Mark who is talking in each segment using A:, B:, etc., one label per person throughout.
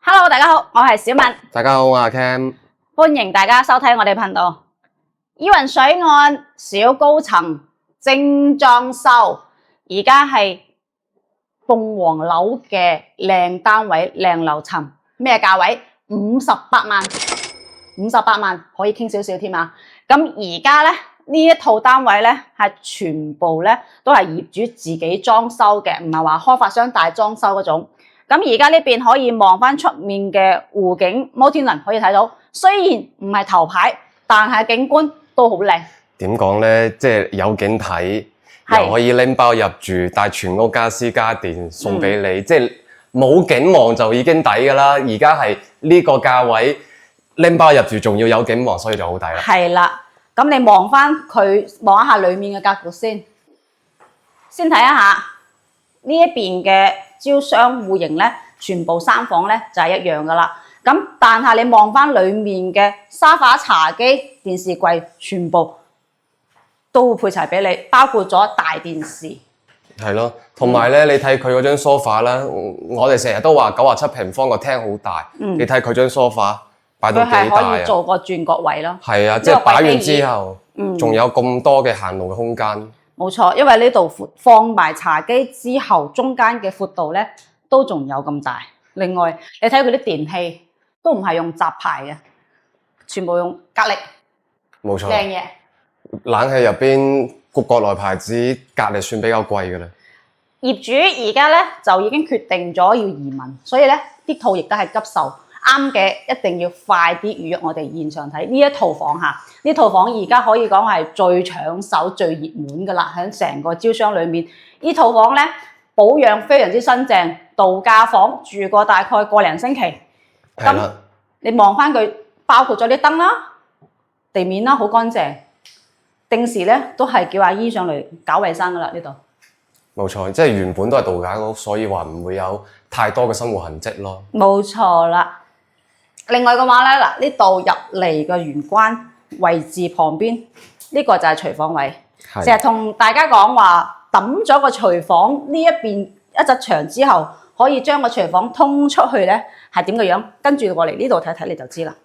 A: Hello，大家好，我係小敏，
B: 大家好，我係 Cam。
A: 歡迎大家收睇我哋頻道。依雲水岸小高層精裝修，而家係鳳凰樓嘅靚單位、靚樓層，咩價位？58萬，58萬可以傾少少添啊！咁而家咧呢一套單位咧係全部咧都係業主自己裝修嘅，唔係話開發商大裝修嗰種。咁而家呢邊可以望翻出面嘅湖景摩天輪可以睇到，雖然唔係頭牌，但係景觀都好靚。
B: 點講呢？即係有景睇，又可以拎包入住，帶全屋家私家電送俾你，即係冇景望就已經抵㗎啦。而家係呢個價位拎包入住，仲要有景望，所以就好抵啦。
A: 係啦，咁你望翻佢，望一下裡面嘅格局先睇一下呢一邊嘅招商戶型咧，全部三房咧就係一樣噶啦。咁但係你望翻裡面嘅沙發、茶几、電視櫃，全部都會配齊俾你，包括咗大電視。
B: 係咯，同埋咧，你睇佢嗰張 sofa 啦，我哋成日都話97平方個廳好大，你睇佢張 sofa 擺到幾大啊？佢係
A: 可以做個轉角位咯。
B: 係啊，即係擺完之後，仲有咁多嘅行路嘅空間。
A: 冇錯，因為呢度放埋茶几之後，中間嘅闊度咧都仲有咁大。另外，你睇佢啲電器都唔係用雜牌嘅，全部用格力。
B: 冇錯。
A: 靚嘢。
B: 冷氣入邊國內牌子格力算比較貴嘅啦。
A: 業主而家咧就已經決定咗要移民，所以咧啲套亦都係急售。啱嘅一定要快啲預約我哋現場睇呢一套房嚇，呢套房而家可以講係最搶手、最熱門㗎啦，喺成個招商裏面，呢套房咧保養非常之新淨，度假房住過大概個零星期。係啦。你望翻佢，包括咗啲燈啦、地面啦，好乾淨。定時咧都係叫阿姨上嚟搞衞生㗎啦呢度。冇
B: 錯，即係原本都係度假屋，所以話唔會有太多嘅生活痕跡咯。
A: 冇錯啦。另外嘅話咧，嗱呢度入嚟嘅玄關位置旁邊，呢個就係廚房位。成日同大家講話，揼咗個廚房呢一邊一側牆之後，可以將個廚房通出去咧，係點嘅樣？跟住過嚟呢度睇睇你就知啦。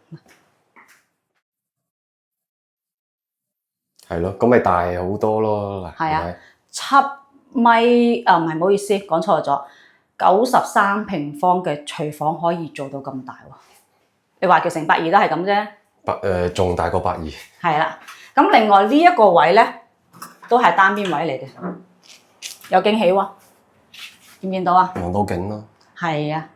B: 係咯，咁咪大好多咯。
A: 係啊，7米啊，唔係，唔好意思，講錯咗，93平方嘅廚房可以做到咁大喎。你話叫成120都係咁啫，
B: 仲大過120。係
A: 啦，咁另外呢一個位咧，都係單邊位嚟嘅，有景起喎，見唔見到啊？
B: 望到景咯。係
A: 啊，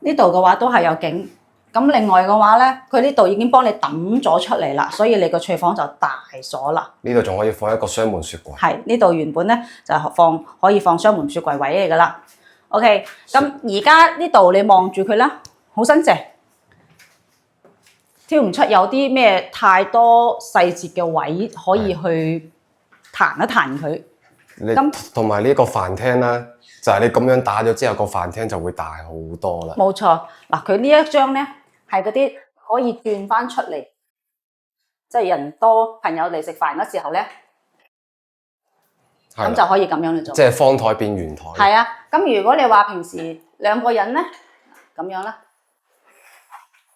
A: 呢度嘅話都係有景。咁另外嘅話咧，佢呢度已經幫你揼咗出嚟啦，所以你個廚房就大咗啦。
B: 呢度仲可以放一個雙門雪櫃。
A: 係，呢度原本咧就可以放雙門雪櫃位嚟噶啦。OK， 咁而家呢度你望住佢啦，好新淨。挑唔出有啲咩太多細節嘅位可以去彈一彈佢。咁
B: 同埋呢個飯廳啦，就係你咁樣打咗之後，個飯廳就會大好多啦。
A: 冇錯，嗱佢呢一張咧係嗰啲可以轉翻出嚟，即係人多朋友嚟食飯嗰時候咧，咁就可以咁樣嚟做。
B: 即係方台變圓台。
A: 係啊，咁如果你話平時2個人咧，咁樣啦。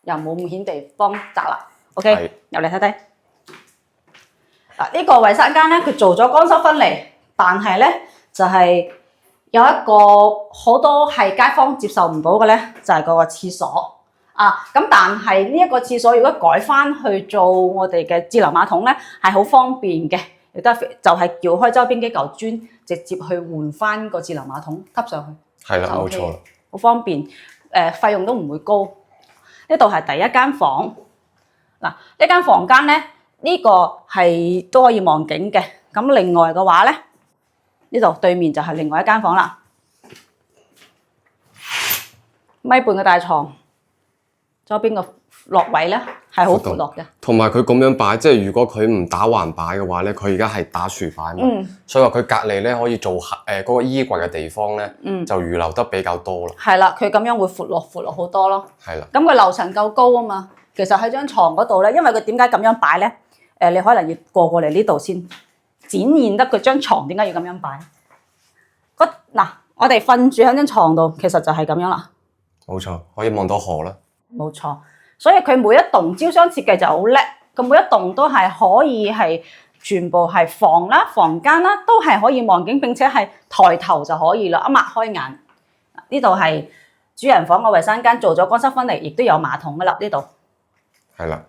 A: 又冇咁顯地方窄啦 ，OK， 入嚟睇睇。嗱呢個衞生間咧，佢做咗乾濕分離，但係咧就係有一個好多係街坊接受唔到嘅咧，就係嗰個廁所啊。咁但係呢一個廁所如果改翻去做我哋嘅智能馬桶咧，係好方便嘅，亦都就係撬開周邊幾嚿磚，直接去換翻個智能馬桶吸上去。
B: 係啦，冇錯，
A: 好方便。費用都唔會高。呢度係第一間房，嗱呢間房間咧，呢個係都可以望景嘅。咁另外嘅話咧，呢度對面就係另外一間房啦。米半嘅大床，左邊個落位咧係好闊落嘅。同埋佢咁樣擺，即係如果佢唔打橫擺嘅話咧，佢而家係打豎擺嘛。所以話佢隔離咧可以做嗰個衣櫃嘅地方咧，就預留得比較多啦。係啦，佢咁樣會闊落好多咯。係啦。咁佢樓層夠高啊嘛，其實喺張床嗰度咧，因為佢點解咁樣擺咧？你可能要過嚟呢度先展現得佢張床點解要咁樣擺。嗱，我哋瞓住喺張床度，其實就係咁樣啦。
B: 冇錯，可以望到河啦。
A: 冇錯，所以佢每一棟招商設計就好叻，佢每一棟都係可以係全部係房啦、房間啦，都係可以望景，並且係抬頭就可以啦，一擘開眼。呢度係主人房嘅衞生間，做咗乾濕分離，亦都有馬桶噶啦，呢度。
B: 係啦，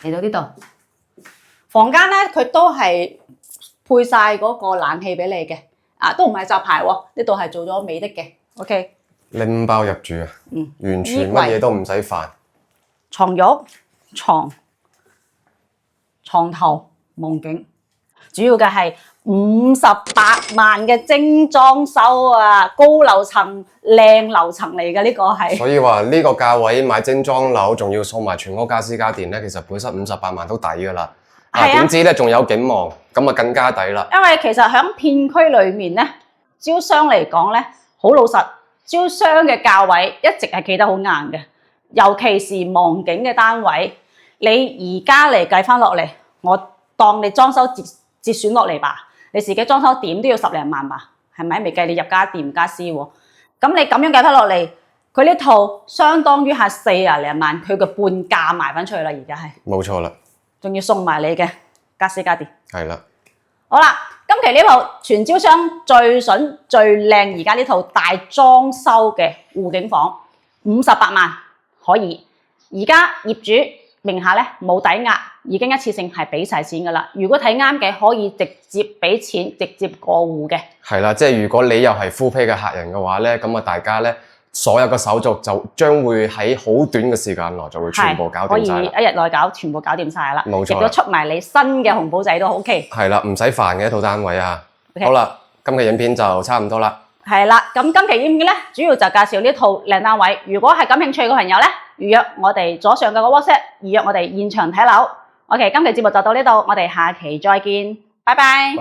A: 嚟到呢度，房間咧佢都係配晒嗰個冷氣俾你嘅，都唔係雜牌喎，呢度係做咗美的嘅 ，OK。
B: 拎包入住啊，完全乜嘢都唔使煩。
A: 床褥、床頭望景，主要嘅係58萬嘅精裝修啊，高樓層、靚樓層嚟嘅呢個係。
B: 所以話呢個價位買精裝樓，仲要送埋全屋家私家電咧，其實本身58萬都抵噶啦。點知咧仲有景望，咁啊更加抵啦。因為
A: 其實喺片區裏面咧，招商嚟講咧，好老實。招商嘅價位一直係企得好硬嘅，尤其是望景嘅單位，你而家嚟計翻落嚟，我當你裝修折損落嚟吧，你自己裝修點都要10零萬吧，係咪？未計你入家電家私喎，咁你咁樣計翻落嚟，佢呢套相當於係40零萬，佢嘅半價賣翻出去啦，而家係。冇錯啦，仲要送埋你嘅家私家電。係啦。好啦。今期呢套全招商最筍最靚，而家呢套大裝修嘅湖景房58萬可以。而家業主名下咧冇抵押，已經一次性係俾晒錢噶啦。如果睇啱嘅，可以直接俾錢，直接過戶嘅。係啦，即係如果你又係 full pay 嘅客人嘅話咧，咁啊大家咧所有嘅手續就將會喺好短嘅時間內就會全部搞掂晒，可以一日內全部搞掂晒啦。冇錯，亦都出埋你新嘅紅寶仔都 OK。係啦，唔使煩嘅一套單位啊。Okay. 好啦，今期影片就差唔多啦。係啦，咁今期影片咧，主要就介紹呢套靚單位。如果係感興趣嘅朋友咧，預約我哋左上角嘅 WhatsApp， 預約我哋現場睇樓。OK， 今期節目就到呢度，我哋下期再見，拜拜。